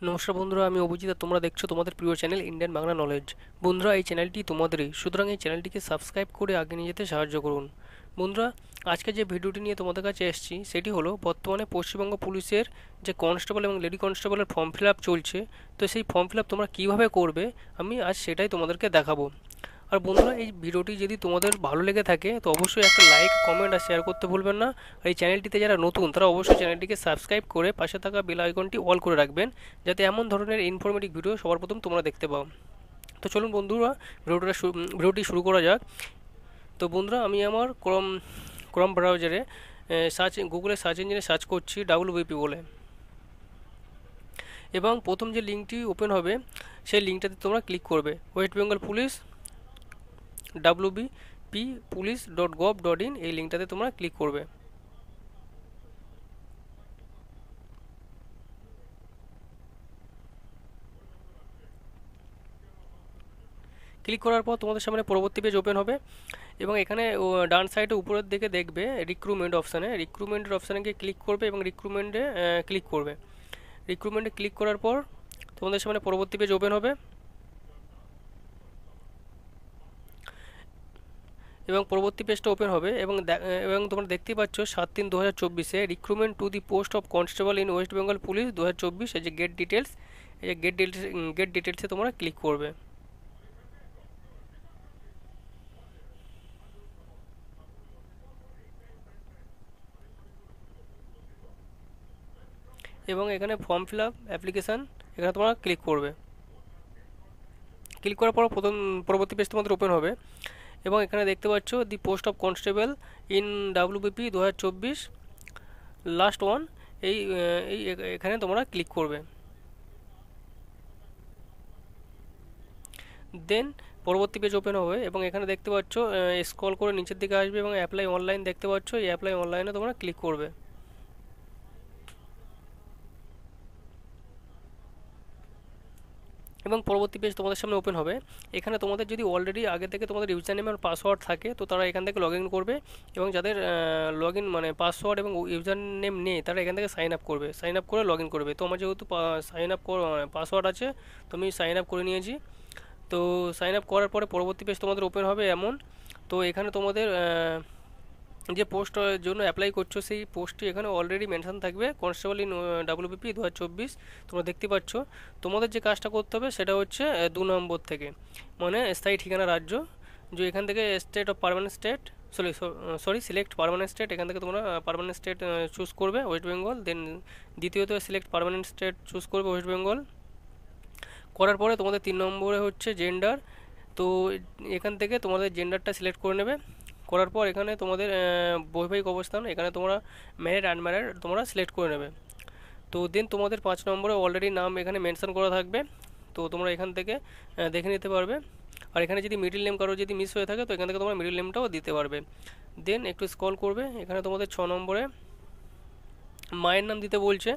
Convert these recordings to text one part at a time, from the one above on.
নমস্কার বন্ধুরা, আমি অভিজিৎ আর তোমরা দেখছো তোমাদের প্রিয় চ্যানেল ইন্ডিয়ান বাংলা নলেজ। বন্ধুরা, এই চ্যানেলটি তোমাদেরই, সুতরাং এই চ্যানেলটিকে সাবস্ক্রাইব করে আগে নিয়ে যেতে সাহায্য করুন। বন্ধুরা, আজকে যে ভিডিওটি নিয়ে তোমাদের কাছে এসেছি সেটি হলো বর্তমানে পশ্চিমবঙ্গ পুলিশের যে কনস্টেবল এবং লেডি কনস্টেবলের ফর্ম ফিল আপ চলছে। তো সেই ফর্ম ফিল আপ তোমরা কীভাবে করবে আমি আজ সেটাই তোমাদেরকে দেখাবো। আর বন্ধুরা, এই ভিডিওটি যদি তোমাদের ভালো লেগে থাকে তো অবশ্যই একটা লাইক, কমেন্ট আর শেয়ার করতে ভুলবেন না। আর এই চ্যানেলটিতে যারা নতুন তারা অবশ্যই চ্যানেলটিকে সাবস্ক্রাইব করে পাশে থাকা বেল আইকনটি অল করে রাখবেন, যাতে এমন ধরনের ইনফরমেটিভ ভিডিও সবার প্রথম তোমরা দেখতে পাও। তো চলুন বন্ধুরা, ভিডিওটি শুরু করা যাক। তো বন্ধুরা, আমি আমার ক্রম ব্রাউজারে গুগলে সার্চ ইঞ্জিনে সার্চ করছি WBP বলে, এবং প্রথম যে লিঙ্কটি ওপেন হবে সেই লিঙ্কটাতে তোমরা ক্লিক করবে। ওয়েস্ট বেঙ্গল পুলিশ wbppolice.gov.in এই লিঙ্কটাতে তোমরা ক্লিক করবে। ক্লিক করার পর তোমাদের সামনে পরবর্তী পেজ ওপেন হবে, এবং এখানে ডান সাইডে উপরের দিকে দেখবে রিক্রুটমেন্টের অপশানে গিয়ে ক্লিক করবে এবং রিক্রুটমেন্টে ক্লিক করবে। রিক্রুটমেন্টে ক্লিক করার পর তোমাদের সামনে পরবর্তী পেজ ওপেন হবে, এবং পরবর্তী পেজটা ওপেন হবে এবং তোমরা দেখতেই পাচ্ছ 7/3/2024 recruitment to the post of constable in West Bengal police 2024, এই যে গেট ডিটেলসে তোমরা ক্লিক করবে। এবং এখানে ফর্ম ফিল আপ অ্যাপ্লিকেশান এখানে তোমরা ক্লিক করবে। ক্লিক করার পর পরবর্তী পেজ তোমাদের ওপেন হবে, এবং এখানে দেখতে পাচ্ছ the post of constable in WBP 2024 last one, এই এখানে তোমরা ক্লিক করবে। দেন পরবর্তী পেজ ওপেন হবে, এবং এখানে দেখতে পাচ্ছ স্ক্রল করে নিচের দিকে আসবে এবং অ্যাপ্লাই অনলাইন দেখতে পাচ্ছ, এই অ্যাপ্লাই অনলাইনে তোমরা ক্লিক করবে। এবং পরবর্তী পেজ তোমাদের সামনে ওপেন হবে। এখানে তোমাদের যদি অলরেডি আগে থেকে তোমাদের ইউজার নেম আর পাসওয়ার্ড থাকে তো তারা এখান থেকে লগ ইন করবে, এবং যাদের লগ ইন মানে পাসওয়ার্ড এবং ইউজার নেম নেই তারা এখান থেকে সাইন আপ করবে, সাইন আপ করে লগ ইন করবে। তো আমার যেহেতু সাইন আপ পাসওয়ার্ড আছে তো আমি সাইন আপ করে নিয়েছি। তো সাইন আপ করার পরে পরবর্তী পেজ তোমাদের ওপেন হবে এমন। তো এখানে তোমাদের যে পোস্টের জন্য অ্যাপ্লাই করছো সেই পোস্টটি এখানে অলরেডি মেনশন থাকবে, কনস্টেবল ইন WBP 2024। তোমরা দেখতে পাচ্ছ তোমাদের যে কাজটা করতে হবে সেটা হচ্ছে 2 নম্বর থেকে, মানে স্থায়ী ঠিকানা রাজ্য, যে এখান থেকে state of permanent state select permanent state, এখান থেকে তোমরা পারমানেন্ট স্টেট চুজ করবে ওয়েস্ট বেঙ্গল। দেন দ্বিতীয়ত সিলেক্ট পারমানেন্ট স্টেট চুজ করবে ওয়েস্ট বেঙ্গল। করার পরে তোমাদের 3 নম্বরে হচ্ছে জেন্ডার। তো এখান থেকে তোমাদের জেন্ডারটা সিলেক্ট করে নেবে। করার পর এখানে তোমাদের বৈবাহিক অবস্থান, এখানে তোমরা ম্যারিড আনম্যারিড তোমরা সিলেক্ট করে নেবে। তো দেন তোমাদের 5 নম্বরে অলরেডি নাম এখানে মেনশন করা থাকবে, তো তোমরা এখান থেকে দেখে নিতে পারবে। আর এখানে যদি মিডল নেম কারো যদি মিস হয়ে থাকে তো এখান থেকে তোমরা মিডল নেমটাও দিতে পারবে। দেন একটু স্ক্রল করবে, এখানে তোমাদের 6 নম্বরে মায়ের নাম দিতে বলছে,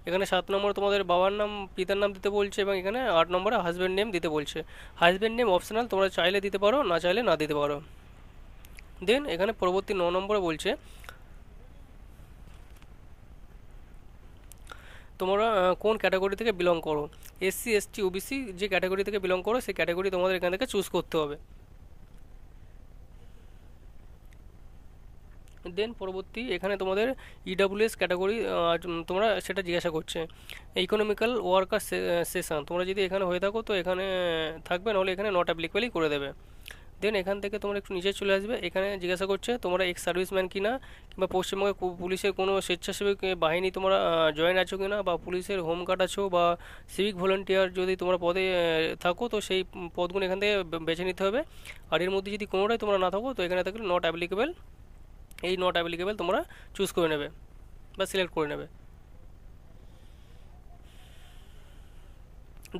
এখানে 7 নম্বরে তোমাদের বাবার নাম পিতার নাম দিতে বলছে, এবং এখানে 8 নম্বরে হাজব্যান্ড নেম দিতে বলছে। হাজব্যান্ড নেম অপশনাল, তোমরা চাইলে দিতে পারো, না চাইলে না দিতে পারো। দেন এখানে পরবর্তী 9 নম্বরে বলছে তোমরা কোন ক্যাটাগরি থেকে বিলং করো, SC ST OBC যে ক্যাটাগরি থেকে বিলং করো সেই ক্যাটাগরি তোমাদের এখান থেকে চুজ করতে হবে। দেন পরবর্তী এখানে তোমাদের EWS ক্যাটাগরি তোমরা সেটা জিজ্ঞাসা করছে। ইকোনমিক্যাল ওয়ার্কার সেশন তোমরা যদি এখানে হয়ে থাকো তো এখানে থাকবে, নাহলে এখানে নট অ্যাপ্লিকেবলই করে দেবে। দেন এখান থেকে তোমরা একটু নিচে চলে আসবে, এখানে জিজ্ঞাসা করছে তোমরা এক্স সার্ভিসম্যান কিনা, কিংবা পশ্চিমবঙ্গ পুলিশের কোনো স্বেচ্ছাসেবী বাহিনী তোমরা জয়েন আছো কিনা, বা পুলিশের হোমগার্ড আছো, বা সিভিক ভলেন্টিয়ার যদি তোমরা পদে থাকো তো সেই পদগুলো এখান থেকে বেছে নিতে হবে। আর এর মধ্যে যদি কোনোটাই তোমরা না থাকো তো এখানে থাকলে নট অ্যাপ্লিকেবল, এই নট অ্যাপ্লিকেবল তোমরা চুজ করে নেবে বা সিলেক্ট করে নেবে।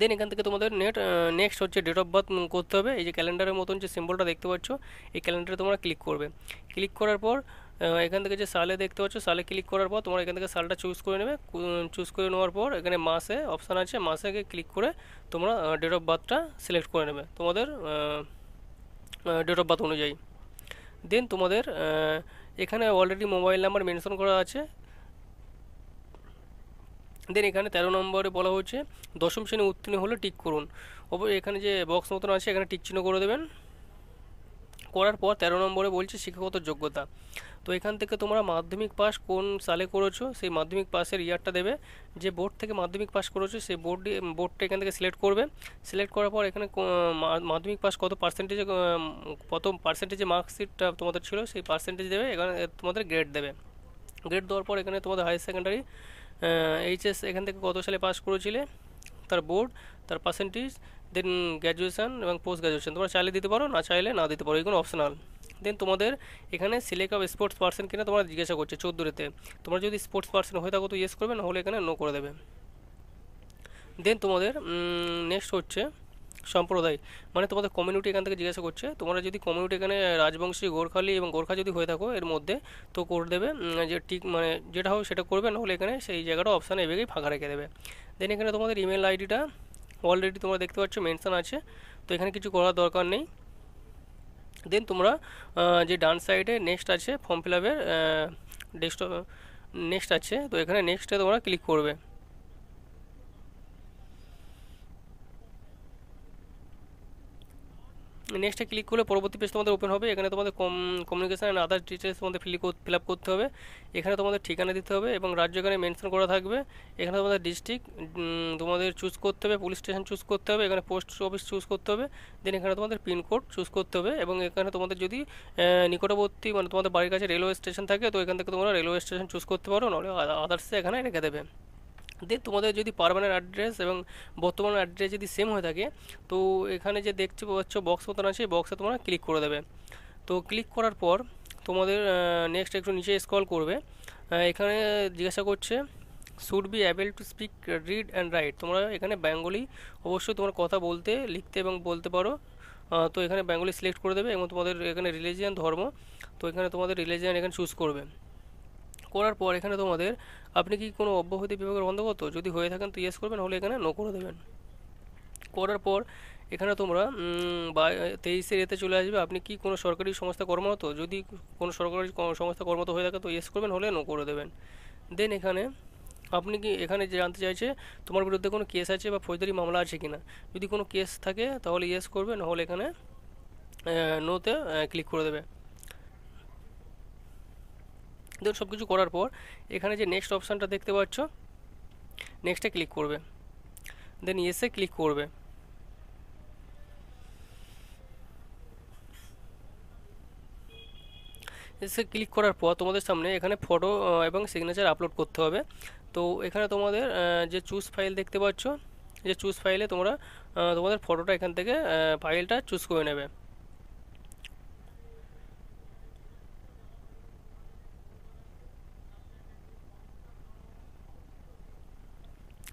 দেন এখান থেকে তোমাদের নেক্সট হচ্ছে ডেট অফ বার্থ করতে হবে। এই যে ক্যালেন্ডারের মতন যে সিম্বলটা দেখতে পাচ্ছ এই ক্যালেন্ডারে তোমরা ক্লিক করবে। ক্লিক করার পর এখান থেকে যে সালে দেখতে পাচ্ছ সালে ক্লিক করার পর তোমরা এখান থেকে সালটা চুজ করে নেবে। চুজ করে নেওয়ার পর এখানে মাসে অপশান আছে, মাসে ক্লিক করে তোমরা ডেট অফ বার্থটা সিলেক্ট করে নেবে তোমাদের ডেট অফ বার্থ অনুযায়ী। দেন তোমাদের এখানে অলরেডি মোবাইল নাম্বার মেনশন করা আছে, দেন এখানে 13 নম্বরে বলা হচ্ছে দশম শ্রেণী উত্তীর্ণ হলে টিক করুন। এখানে যে বক্স মতন আছে এখানে টিক চিহ্ন করে দেবেন। করার পর 13 নম্বরে বলছে শিক্ষাগত যোগ্যতা। তো এখান থেকে তোমরা মাধ্যমিক পাস কোন সালে করেছো সেই মাধ্যমিক পাসের ইয়ারটা দেবে। যে বোর্ড থেকে মাধ্যমিক পাস করেছো সেই বোর্ডটা এখান থেকে সিলেক্ট করবে। সিলেক্ট করার পর এখানে মাধ্যমিক পাস কত পার্সেন্টেজে কত পার্সেন্টেজে মার্কশিটটা তোমাদের ছিল সেই পার্সেন্টেজ দেবে। এখানে তোমাদের গ্রেড দেবে। গ্রেড দেওয়ার পর এখানে তোমাদের হায়ার সেকেন্ডারি এইচএস এখান থেকে কত সালে পাস করেছিলে তার বোর্ড, তার পার্সেন্টেজ, দেন গ্র্যাজুয়েশন এবং পোস্ট গ্র্যাজুয়েশন তোমরা চাইলে দিতে পারো, না চাইলে না দিতে পারো, এগুলো অপশনাল। দেন তোমাদের এখানে সিলেক্ট অফ স্পোর্টস পার্সন কিনা তোমরা জিজ্ঞাসা করছে 14তে। তোমরা যদি স্পোর্টস পার্সন হয়ে থাকো তো ইয়েস করবে, না হলে এখানে নো করে দেবে। দেন তোমাদের নেক্সট হচ্ছে সম্প্রদায়, মানে তোমাদের কমিউনিটি এখান থেকে জিজ্ঞাসা করছে। তোমরা যদি কমিউনিটি এখানে রাজবংশী, গোর্খালি এবং গোর্খা যদি হয়ে থাকো এর মধ্যে তো করে দেবে, যে ঠিক মানে যেটা হবে সেটা করবে, না হলে এখানে সেই জায়গাটা অপশান এভাবেই ফাঁকা রেখে দেবে। দেন এখানে তোমাদের ইমেল আইডিটা অলরেডি তোমরা দেখতে পাচ্ছ মেনশন আছে, তো এখানে কিছু করার দরকার নেই। দেন তোমরা যে ডান সাইডে নেক্সট আছে ফর্ম ফিল আপের ডেস্কটপ নেক্সট আছে, তো এখানে নেক্সটে তোমরা ক্লিক করবে। নেক্সটে ক্লিক করলে পরবর্তী পেজ তোমাদের ওপেন হবে। এখানে তোমাদের কমিউনিকেশন অ্যান্ড আদার ডিটেলস তোমাদের ফিল আপ করতে হবে। এখানে তোমাদের ঠিকানা দিতে হবে এবং রাজ্য এখানে মেনশন করা থাকবে। এখানে তোমাদের ডিস্ট্রিক্ট তোমাদের চুজ করতে হবে, পুলিশ স্টেশন চুজ করতে হবে, এখানে পোস্ট অফিস চুজ করতে হবে। দেন এখানে তোমাদের পিনকোড চুজ করতে হবে এবং এখানে তোমাদের যদি নিকটবর্তী মানে তোমাদের বাড়ির কাছে রেলওয়ে স্টেশন থাকে তো এখান থেকে তোমরা রেলওয়ে স্টেশন চুজ করতে পারো, নাহলে আদার্সে এখানে রেখে দেবে। দেন তোমাদের যদি পার্মানেন্ট অ্যাড্রেস এবং বর্তমান অ্যাড্রেস যদি সেম হয়ে থাকে তো এখানে যে দেখতে পাচ্ছ বক্স মতন আছে এই বক্সে তোমরা ক্লিক করে দেবে। তো ক্লিক করার পর তোমাদের নেক্সট একটু নিচে স্ক্রল করবে। এখানে জিজ্ঞাসা করছে should be able to speak, read and right. তোমরা এখানে বেঙ্গলি অবশ্যই তোমার কথা বলতে, লিখতে এবং বলতে পারো। তো এখানে বেঙ্গলি সিলেক্ট করে দেবে এবং তোমাদের এখানে রিলিজিয়ান ধর্ম, তো এখানে তোমাদের রিলিজিয়ান এখানে চুজ করবে। করার পর এখানে তোমাদের আপনি কি কোনো অব্যাহতি বিভাগের অন্তর্গত, যদি হয়ে থাকেন তো ইয়েস করবেন, হলে এখানে নো করে দেবেন। করার পর এখানে তোমরা 23-এর এতে চলে আসবে আপনি কি কোনো সরকারি সংস্থা কর্মরত, যদি কোনো সরকারি সংস্থা কর্মরত হয়ে থাকে তো ইয়েস করবেন, হলে নো করে দেবেন। দেন এখানে আপনি কি এখানে জানতে চাইছে তোমার বিরুদ্ধে কোনো কেস আছে বা ফৌজদারি মামলা আছে কিনা, যদি কোনো কেস থাকে তাহলে ইয়েস করবে, নাহলে এখানে নোতে ক্লিক করে দেবে। দেন সব কিছু করার পর এখানে যে নেক্সট অপশানটা দেখতে পাচ্ছ নেক্সটে ক্লিক করবে, দেন ইয়েসে ক্লিক করবে। এসে ক্লিক করার পর তোমাদের সামনে এখানে ফটো এবং সিগনেচার আপলোড করতে হবে। তো এখানে তোমাদের যে চুজ ফাইল দেখতে পাচ্ছ, যে চুজ ফাইলে তোমরা তোমাদের ফটোটা এখান থেকে ফাইলটা চুজ করে নেবে।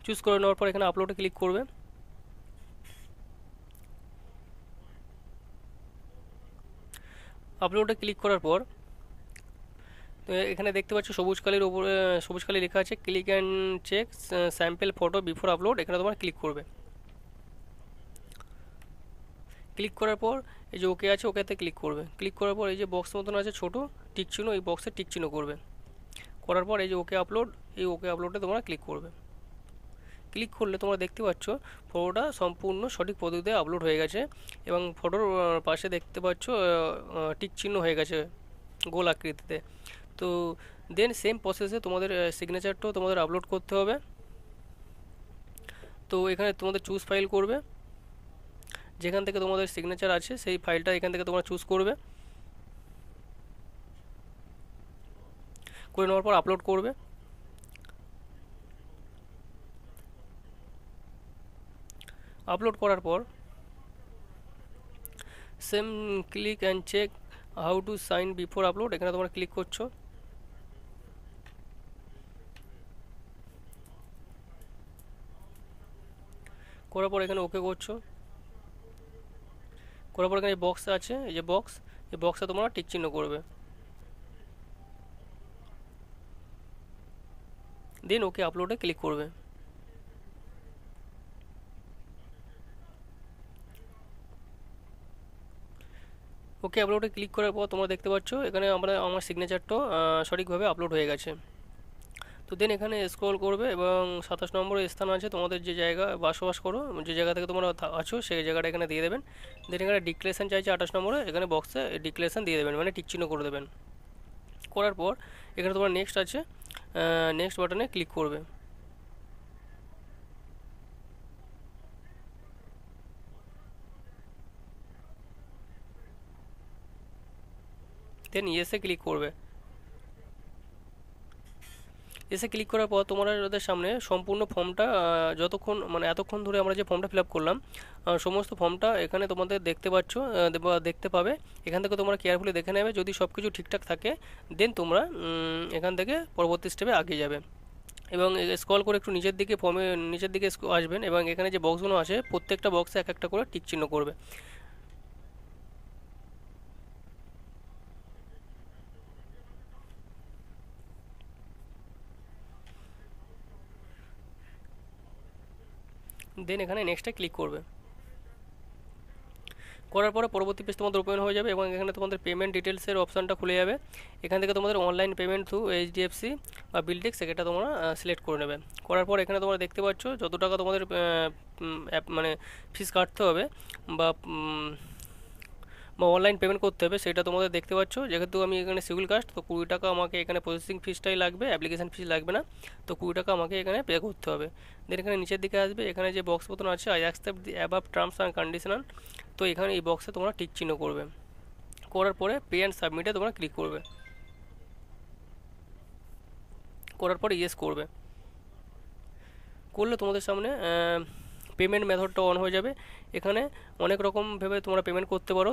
চুজ করে নেওয়ার পর এখানে আপলোডে ক্লিক করবে। আপলোডে ক্লিক করার পর তো এখানে দেখতে পাচ্ছ সবুজ কালির উপরে সবুজ কালি লেখা আছে click and check sample photo before upload, এখানে তোমরা ক্লিক করবে। ক্লিক করার পর এই যে ওকে আছে ওকেতে ক্লিক করবে। ক্লিক করার পর এই যে বক্স মতন আছে ছোটো টিক চিহ্ন, এই বক্সে টিক চিহ্ন করবে। করার পর এই যে ওকে আপলোড, এই ওকে আপলোডে তোমরা ক্লিক করবে। ক্লিক করলে তোমরা দেখতে পাচ্ছ ফটোটা সম্পূর্ণ সঠিক পদ্ধতিতে আপলোড হয়ে গেছে এবং ফটোর পাশে দেখতে পাচ্ছ টিক চিহ্ন হয়ে গেছে গোল আকৃতিতে। তো দেন সেম প্রসেসে তোমাদের সিগনেচারটাও তোমাদের আপলোড করতে হবে। তো এখানে তোমাদের চুজ ফাইল করবে, যেখান থেকে তোমাদের সিগনেচার আছে সেই ফাইলটা এখান থেকে তোমরা চুজ করবে, করে নেওয়ার পর আপলোড করবে। আপলোড করার পর same click and check how to sign before upload, এখানে তোমরা ক্লিক করছো। করার পর এখানে ওকে করছো। করার পর এখানে বক্স আছে এই যে বক্স, এই বক্সে তোমরা টিক চিহ্ন করবে। দেন ওকে আপলোডে ক্লিক করবে। ওকে আপলোডে ক্লিক করার পর তোমরা দেখতে পাচ্ছ এখানে আমার সিগনেচারটাও সঠিকভাবে আপলোড হয়ে গেছে। তো দেন এখানে স্ক্রল করবে এবং 27 নম্বরে স্থান আছে তোমাদের যে জায়গা বসবাস করো, যে জায়গা থেকে তোমরা আছো সেই জায়গাটা এখানে দিয়ে দেবেন। দেন এখানে ডিক্লারেশন চাইছে 28 নম্বরে, এখানে বক্সে ডিক্লারেশন দিয়ে দেবেন, মানে টিক চিহ্ন করে দেবেন। করার পর এখানে তোমার নেক্সট আছে, নেক্সট বাটনে ক্লিক করবে। দেন ইয়েসে ক্লিক করবে। এসে ক্লিক করার পর তোমাদের সামনে সম্পূর্ণ ফর্মটা, যতক্ষণ মানে এতক্ষণ ধরে আমরা যে ফর্মটা ফিল আপ করলাম, সমস্ত ফর্মটা এখানে তোমাদের দেখতে পাচ্ছ বা দেখতে পাবে। এখান থেকে তোমরা কেয়ারফুলি দেখে নেবে, যদি সব কিছু ঠিকঠাক থাকে দেন তোমরা এখান থেকে পরবর্তী স্টেপে এগিয়ে যাবে। এবং স্ক্রল করে একটু নিচের দিকে ফর্মে নিচের দিকে আসবেন এবং এখানে যে বক্সগুলো আছে প্রত্যেকটা বক্সে এক একটা করে টিক চিহ্ন করবে। দেন এখানে নেক্সটে ক্লিক করবে। করার পরে পরবর্তী পেজ তোমাদের ওপেন হয়ে যাবে এবং এখানে তোমাদের পেমেন্ট ডিটেলসের অপশানটা খুলে যাবে। এখান থেকে তোমাদের অনলাইন পেমেন্ট থ্রু এইচডিএফসি বা বিলটেক্স সেটা তোমরা সিলেক্ট করে নেবে। করার পর এখানে তোমরা দেখতে পাচ্ছ যত টাকা তোমাদের মানে ফিস কাটতে হবে বা অনলাইন পেমেন্ট করতে হবে সেটা তোমাদের দেখতে পাচ্ছ। যেহেতু আমি এখানে সিভিল কাস্ট, তো 20 টাকা আমাকে এখানে প্রসেসিং ফিসটাই লাগবে, অ্যাপ্লিকেশন ফিস লাগবে না। তো 20 টাকা আমাকে এখানে পে করতে হবে। দেন এখানে নিচের দিকে আসবে, এখানে যে বক্স মতন আছে I accept the above terms and conditional, তো এখানে এই বক্সে তোমরা টিক চিহ্ন করবে। করার পরে পে অ্যান্ড সাবমিটে তোমরা ক্লিক করবে। করার পরে ইয়েস করবে। করলে তোমাদের সামনে পেমেন্ট মেথডটা অন হয়ে যাবে। এখানে অনেক রকমভাবে তোমরা পেমেন্ট করতে পারো,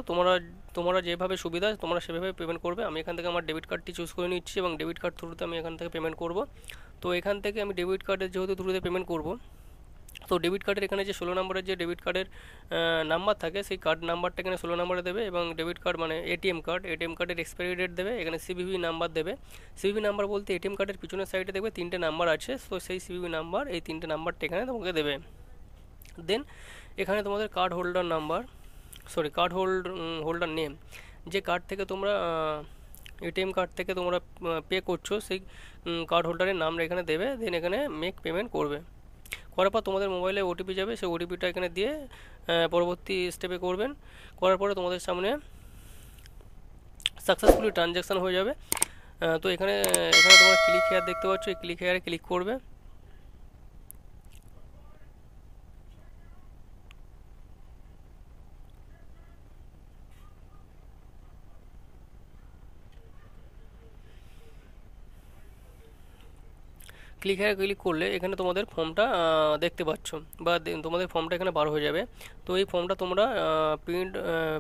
তোমরা যেভাবে সুবিধা তোমরা সেভাবে পেমেন্ট করবে। আমি এখান থেকে আমার ডেবিট কার্ডটি চুজ করে নিচ্ছি এবং ডেবিট কার্ড থ্রুতে আমি এখান থেকে পেমেন্ট করব। তো এখান থেকে আমি ডেবিট কার্ডের যেহেতু থ্রুতে পেমেন্ট করব, তো ডেবিট কার্ডের এখানে যে 16 নম্বরের যে ডেবিট কার্ডের নাম্বার থাকে সেই কার্ড নাম্বারটা এখানে 16 নম্বরে দেবে এবং ডেবিট কার্ড মানে এটিএম কার্ডের এক্সপায়ারি ডেট দেবে। এখানে সিভিভি নাম্বার দেবে। সিভিভি নাম্বার বলতে এটিএম কার্ডের পিছনের সাইডে দেখবে 3টে নাম্বার আছে, তো সেই সিভিভি নাম্বার এই 3টে নাম্বারটা এখানে তোমাকে দেবে। দেন এখানে তোমাদের কার্ড হোল্ডার নেম, যে কার্ড থেকে তোমরা এটিএম কার্ড থেকে তোমরা পে করছো সেই কার্ড হোল্ডারের নাম এখানে দেবে। দেন এখানে মেক পেমেন্ট করবে। করার পর তোমাদের মোবাইলে ওটিপি যাবে, সেই ওটিপিটা এখানে দিয়ে পরবর্তী স্টেপে করবেন। করার পরে তোমাদের সামনে সাকসেসফুলি ট্রানজ্যাকশান হয়ে যাবে। তো এখানে তোমরা ক্লিক হেয়ার দেখতে পাচ্ছ, এই ক্লিক হেয়ারে ক্লিক করবে। ক্লিক করলে এখানে তোমাদের ফর্মটা দেখতে পাচ্ছ বা তোমাদের ফর্মটা এখানে বার হয়ে যাবে। তো এই ফর্মটা তোমরা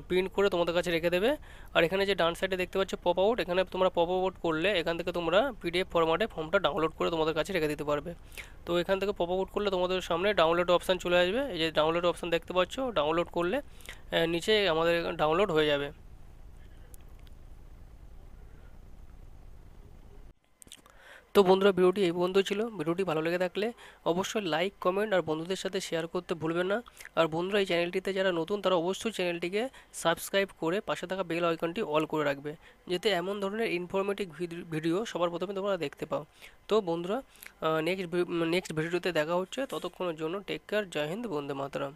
প্রিন্ট করে তোমাদের কাছে রেখে দেবে। আর এখানে যে ডান সাইডে দেখতে পাচ্ছ পপ আউট, এখানে তোমরা পপ আউট করলে এখান থেকে তোমরা পিডিএফ ফরম্যাটে ফর্মটা ডাউনলোড করে তোমাদের কাছে রেখে দিতে পারবে। তো এখান থেকে পপ আউট করলে তোমাদের সামনে ডাউনলোড অপশান চলে আসবে। এই যে ডাউনলোড অপশান দেখতে পাচ্ছ, ডাউনলোড করলে নিচে আমাদের ডাউনলোড হয়ে যাবে। তো বন্ধুরা, ভিডিওটি এই পর্যন্ত ছিল। ভিডিওটি ভালো লেগে থাকলে অবশ্যই লাইক, কমেন্ট আর বন্ধুদের সাথে শেয়ার করতে ভুলবেন না। আর বন্ধুরা, এই চ্যানেলটিতে যারা নতুন তারা অবশ্যই চ্যানেলটিকে সাবস্ক্রাইব করে পাশে থাকা বেল আইকনটি অল করে রাখবে, যাতে এমন ধরনের ইনফরমেটিভ ভিডিও সবার প্রথমে তোমরা দেখতে পাও। তো বন্ধুরা, নেক্সট ভিডিওতে দেখা হচ্ছে। ততক্ষণের জন্য টেক কেয়ার। জয় হিন্দ, বন্দে মাতরম।